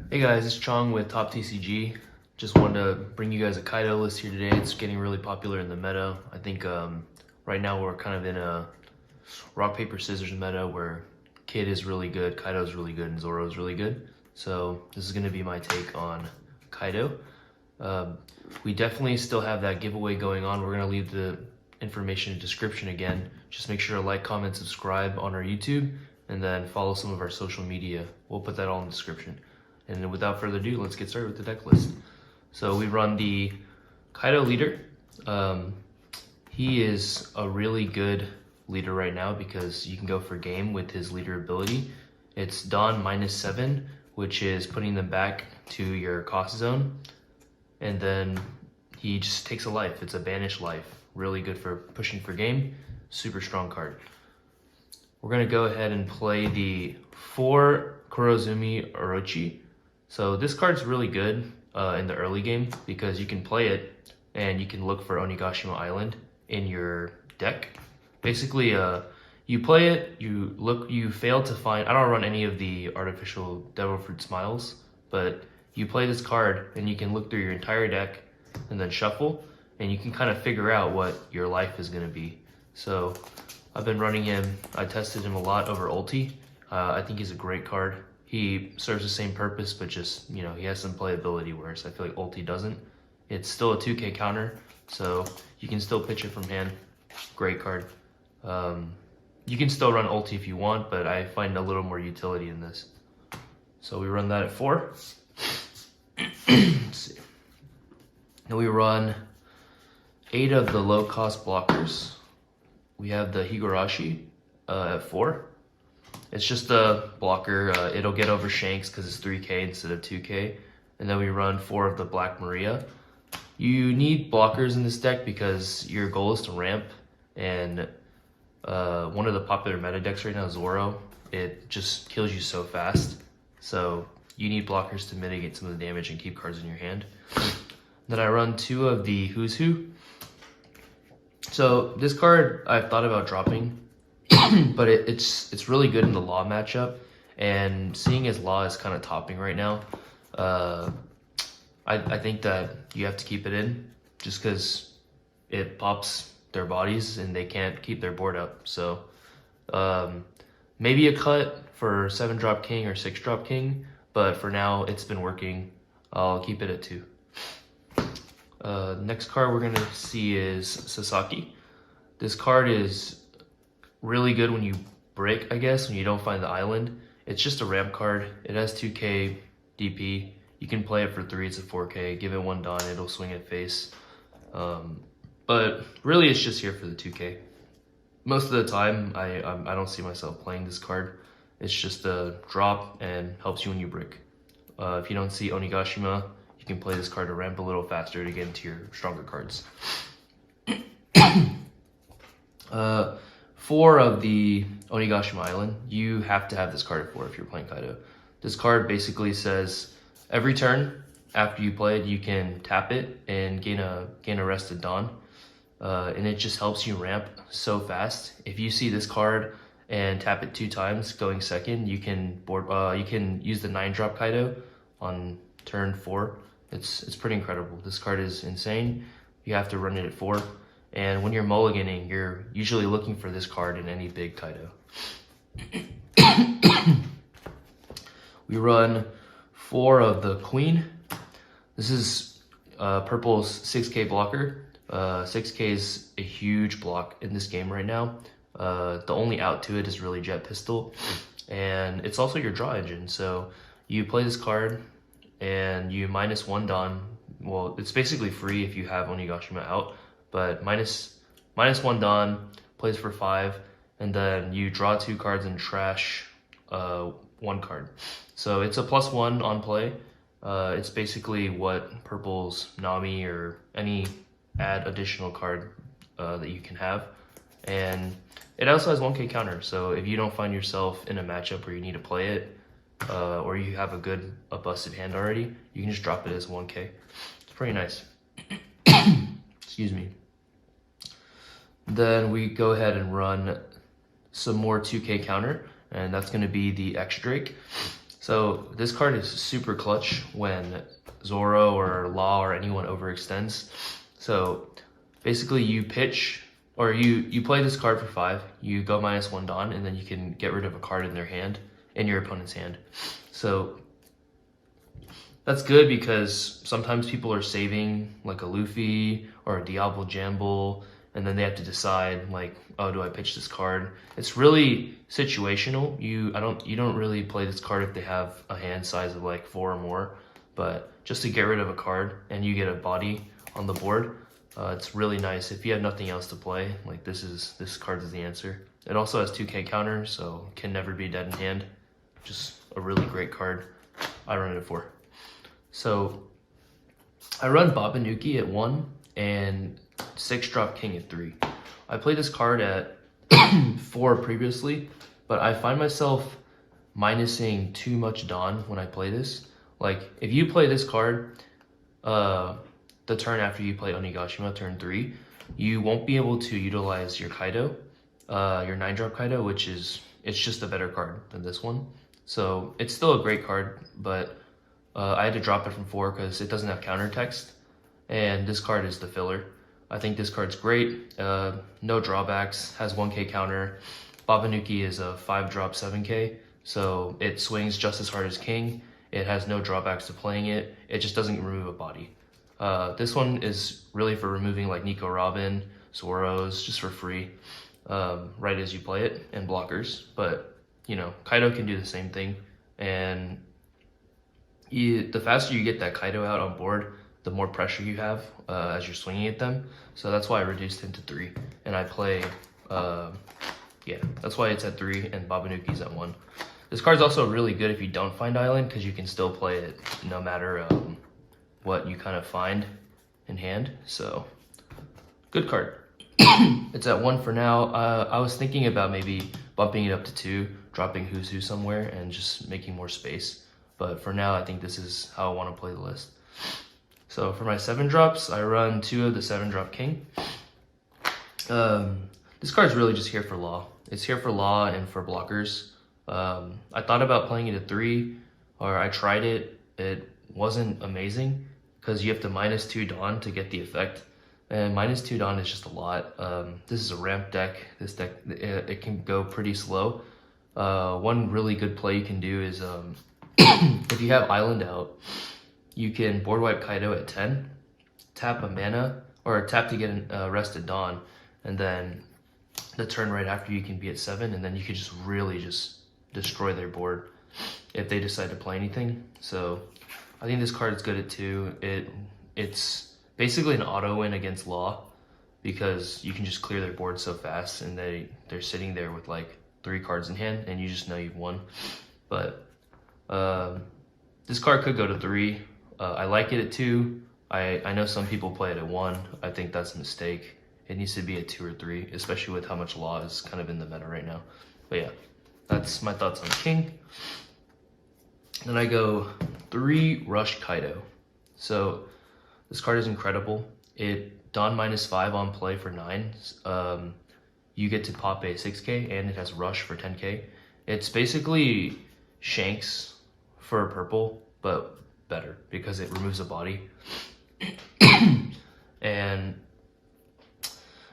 Hey guys, it's Chong with Top TCG. Just wanted to bring you guys a Kaido list here today. It's getting really popular in the meta. I think right now we're kind of in a rock, paper, scissors meta where Kid is really good, Kaido's really good, and Zoro's really good. So this is going to be my take on Kaido. We definitely still have that giveaway going on. We're going to leave the information in the description again. Just make sure to like, comment, subscribe on our YouTube, and then follow some of our social media. We'll put that all in the description. And without further ado, let's get started with the deck list. So we run the Kaido leader. He is a really good leader right now because you can go for game with his leader ability. It's Dawn -7, which is putting them back to your cost zone. And then he just takes a life. It's a banished life. Really good for pushing for game. Super strong card. We're going to go ahead and play the 4 Kurozumi Orochi. So this card's really good in the early game because you can play it and you can look for Onigashima Island in your deck. Basically, you play it, you fail to find, I don't run any of the artificial Devil Fruit Smiles, but you play this card and you can look through your entire deck and then shuffle, and you can kind of figure out what your life is going to be. So I've been running him, I tested him a lot over ulti. I think he's a great card. He serves the same purpose, but just, you know, he has some playability, whereas I feel like ulti doesn't. It's still a 2k counter, so you can still pitch it from hand. Great card. You can still run ulti if you want, but I find a little more utility in this. So we run that at 4. Let's see. Then we run 8 of the low-cost blockers. We have the Higurashi at 4. It's just a blocker. It'll get over Shanks because it's 3k instead of 2k. And then we run 4 of the Black Maria. You need blockers in this deck because your goal is to ramp. And one of the popular meta decks right now, Zoro, it just kills you so fast. So you need blockers to mitigate some of the damage and keep cards in your hand. Then I run 2 of the Who's Who. So this card I've thought about dropping. But it's really good in the Law matchup, and seeing as Law is kind of topping right now, I think that you have to keep it in just because it pops their bodies and they can't keep their board up. So maybe a cut for 7-drop King or 6-drop King, but for now it's been working. I'll keep it at 2. Next card we're gonna see is Sasaki. This card is really good when you break, I guess, when you don't find the island. It's just a ramp card. It has 2k DP. You can play it for 3, it's a 4k. Give it 1 Dawn, it'll swing at face. But really it's just here for the 2k. Most of the time, I don't see myself playing this card. It's just a drop and helps you when you break. If you don't see Onigashima, you can play this card to ramp a little faster to get into your stronger cards. 4 of the Onigashima Island, you have to have this card at 4 if you're playing Kaido. This card basically says every turn after you play it, you can tap it and gain a rested Dawn. And it just helps you ramp so fast. If you see this card and tap it 2 times going second, you can use the 9-drop Kaido on turn 4. It's pretty incredible. This card is insane. You have to run it at 4. And when you're mulliganing, you're usually looking for this card in any big Kaido. We run 4 of the Queen. This is purple's 6k blocker. 6k is a huge block in this game right now. The only out to it is really Jet Pistol. And it's also your draw engine. So you play this card and you -1 Dawn. Well, it's basically free if you have Onigashima out. But -1 Dawn, plays for 5, and then you draw 2 cards and trash 1 card. So it's a +1 on play. It's basically what purple's Nami or any additional card that you can have. And it also has 1k counter, so if you don't find yourself in a matchup where you need to play it, or you have a busted hand already, you can just drop it as 1k. It's pretty nice. Excuse me. Then we go ahead and run some more 2k counter, and that's going to be the X Drake. So this card is super clutch when Zoro or Law or anyone overextends. So basically you pitch, or you play this card for 5, you go -1 Dawn, and then you can get rid of a card in their hand, in your opponent's hand. So that's good because sometimes people are saving like a Luffy or a Diablo Jamble, and then they have to decide like, oh, do I pitch this card? It's really situational. You don't really play this card if they have a hand size of like 4 or more, but just to get rid of a card and you get a body on the board, it's really nice. If you have nothing else to play, like this card is the answer. It also has 2k counter, so can never be dead in hand. Just a really great card. I run it at 4. So I run Babanuki at 1 and 6-drop King at 3. I played this card at 4 previously, but I find myself minusing too much Dawn when I play this. Like if you play this card, the turn after you play Onigashima, turn 3, you won't be able to utilize your Kaido, your 9-drop Kaido, which is, it's just a better card than this one. So it's still a great card, but I had to drop it from 4 because it doesn't have counter text, and this card is the filler. I think this card's great, no drawbacks, has 1k counter. Babanuki is a 5-drop 7k, so it swings just as hard as King. It has no drawbacks to playing it, it just doesn't remove a body. This one is really for removing like Nico Robin, Zoro's, just for free, right as you play it, and blockers. But, you know, Kaido can do the same thing, and the faster you get that Kaido out on board, the more pressure you have as you're swinging at them. So that's why I reduced him to 3, and I play, yeah, that's why it's at 3 and Babanuki's at 1. This card's also really good if you don't find Island, because you can still play it no matter what you kind of find in hand. So good card. It's at 1 for now. I was thinking about maybe bumping it up to 2, dropping Who's Who somewhere, and just making more space. But for now, I think this is how I want to play the list. So for my 7-drops, I run 2 of the 7-drop King. This card's really just here for Law. It's here for Law and for blockers. I thought about playing it at 3, or I tried it. It wasn't amazing because you have to -2 Dawn to get the effect. And -2 Dawn is just a lot. This is a ramp deck. This deck, it can go pretty slow. One really good play you can do is if you have Island out, you can board wipe Kaido at 10, tap a mana, or tap to get a rested Dawn, and then the turn right after you can be at 7, and then you can just really just destroy their board if they decide to play anything. So I think this card is good at 2. It's basically an auto win against Law because you can just clear their board so fast, and they're sitting there with like 3 cards in hand, and you just know you've won. But this card could go to 3. I like it at 2. I know some people play it at 1. I think that's a mistake. It needs to be at 2 or 3, especially with how much Law is kind of in the meta right now. But yeah, that's my thoughts on King. Then I go 3 Rush Kaido. So this card is incredible. It Dawn -5 on play for 9. You get to pop a 6k, and it has Rush for 10k. It's basically Shanks for purple, but better because it removes a body. And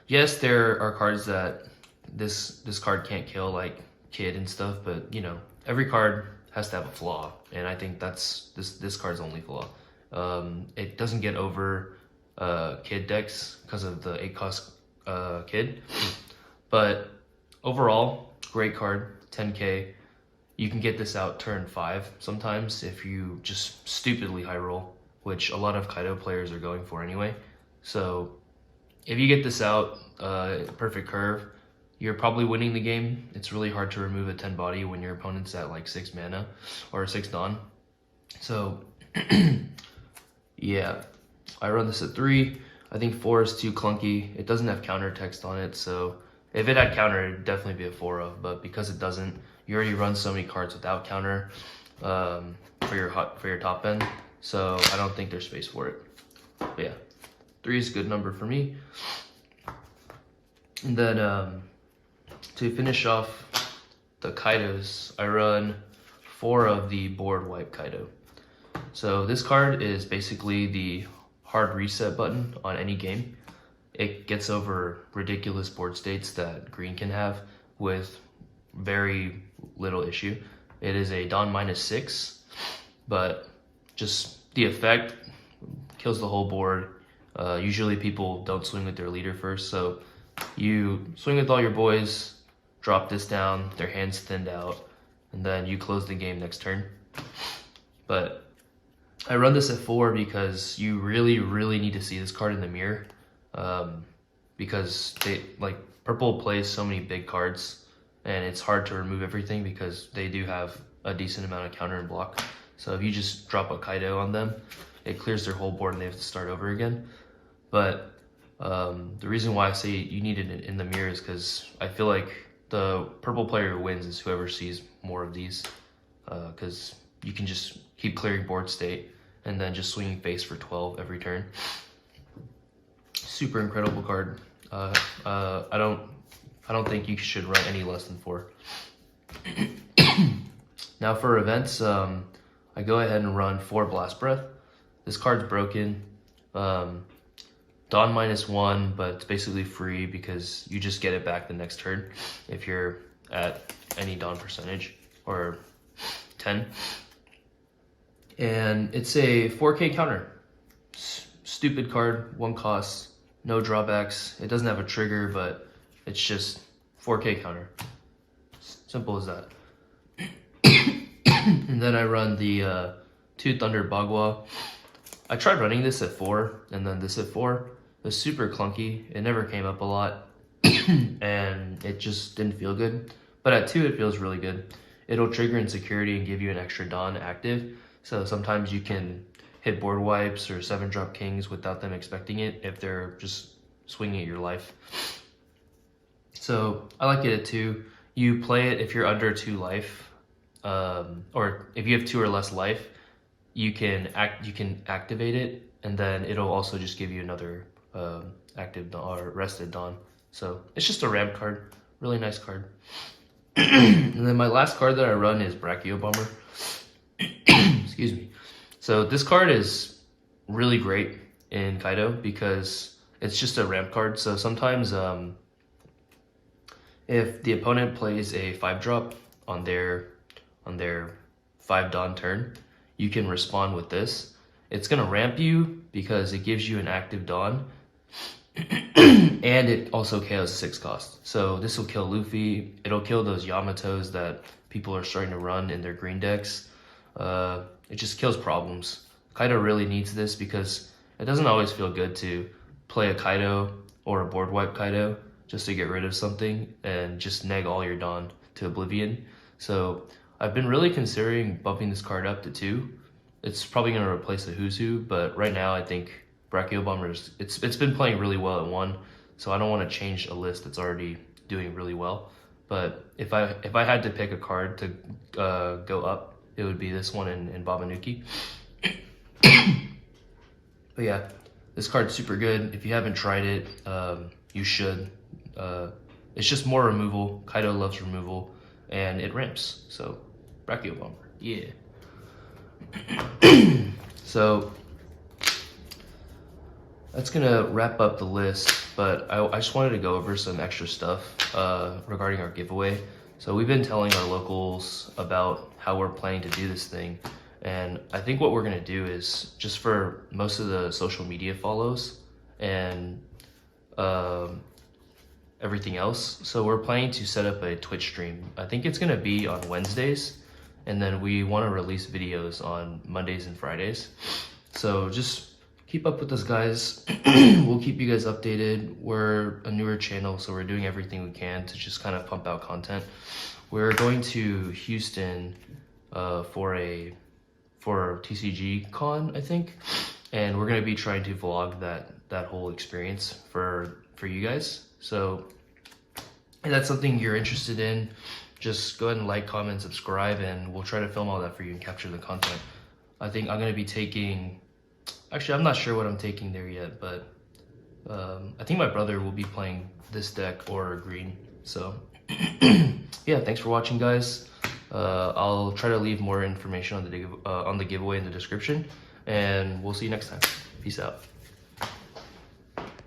yes, there are cards that this card can't kill, like Kid and stuff, but you know, every card has to have a flaw, and I think that's this card's only flaw. It doesn't get over Kid decks because of the 8-cost Kid, but overall, great card, 10k. You can get this out turn 5 sometimes if you just stupidly high roll, which a lot of Kaido players are going for anyway. So if you get this out, perfect curve, you're probably winning the game. It's really hard to remove a 10 body when your opponent's at like 6 mana or 6 Dawn. So yeah, I run this at 3. I think 4 is too clunky. It doesn't have counter text on it, so if it had counter, it'd definitely be a 4-of, but because it doesn't, you already run so many cards without counter for your top end, so I don't think there's space for it. But yeah, 3 is a good number for me. And then to finish off the Kaidos, I run 4 of the board wipe Kaido. So this card is basically the hard reset button on any game. It gets over ridiculous board states that green can have with very little issue. It is a Dawn -6, but just the effect kills the whole board. Usually people don't swing with their leader first, so you swing with all your boys, drop this down, their hands thinned out, and then you close the game next turn. But I run this at 4 because you really need to see this card in the mirror, because purple plays so many big cards, and it's hard to remove everything because they do have a decent amount of counter and block. So if you just drop a Kaido on them, it clears their whole board and they have to start over again. But the reason why I say you need it in the mirror is because I feel like the purple player who wins is whoever sees more of these, because you can just keep clearing board state and then just swinging face for 12 every turn. Super incredible card. I don't think you should run any less than 4. Now for events, I go ahead and run 4 Blast Breath. This card's broken. Dawn -1, but it's basically free because you just get it back the next turn if you're at any Dawn percentage, or 10. And it's a 4K counter. Stupid card, 1 cost, no drawbacks. It doesn't have a trigger, but it's just 4K counter. Simple as that. And then I run the 2 Thunder Bagua. I tried running this at 4 and then this at 4. It was super clunky. It never came up a lot and it just didn't feel good. But at 2 it feels really good. It'll trigger insecurity and give you an extra Dawn active. So sometimes you can hit board wipes or 7-drop kings without them expecting it if they're just swinging at your life. So I like it at 2. You play it if you're under 2 life, or if you have 2 or less life, you can activate it, and then it'll also just give you another active or rested Dawn. So it's just a ramp card, really nice card. And then my last card that I run is Brachio Bomber. Excuse me. So this card is really great in Kaido because it's just a ramp card. So sometimes if the opponent plays a 5-drop on their 5 Dawn turn, you can respond with this. It's gonna ramp you because it gives you an active Dawn, and it also KOs 6 cost. So this will kill Luffy. It'll kill those Yamatos that people are starting to run in their green decks. It just kills problems. Kaido really needs this because it doesn't always feel good to play a Kaido or a board wipe Kaido just to get rid of something and just neg all your Dawn to oblivion. So I've been really considering bumping this card up to 2. It's probably going to replace the Who's Who, but right now I think Brachio Bomber it's been playing really well at 1, so I don't want to change a list that's already doing really well. But if I had to pick a card to go up, it would be this one in Babanuki. But yeah, this card's super good. If you haven't tried it, you should. It's just more removal. Kaido loves removal, and it ramps. So, Brachio Bomber, yeah. So, that's gonna wrap up the list, but I just wanted to go over some extra stuff regarding our giveaway. So we've been telling our locals about how we're planning to do this thing, and I think what we're gonna do is just for most of the social media follows and everything else. So we're planning to set up a Twitch stream. I think it's gonna be on Wednesdays, and then we want to release videos on Mondays and Fridays. So just keep up with us, guys. We'll keep you guys updated. We're a newer channel, so we're doing everything we can to just kind of pump out content. We're going to Houston for TCG Con, I think, and we're gonna be trying to vlog that whole experience for you guys. So if that's something you're interested in, just go ahead and like, comment, subscribe, and we'll try to film all that for you and capture the content. I think I'm gonna be taking, actually I'm not sure what I'm taking there yet, but I think my brother will be playing this deck or green. So yeah, thanks for watching, guys. I'll try to leave more information on the giveaway in the description, and we'll see you next time. Peace out.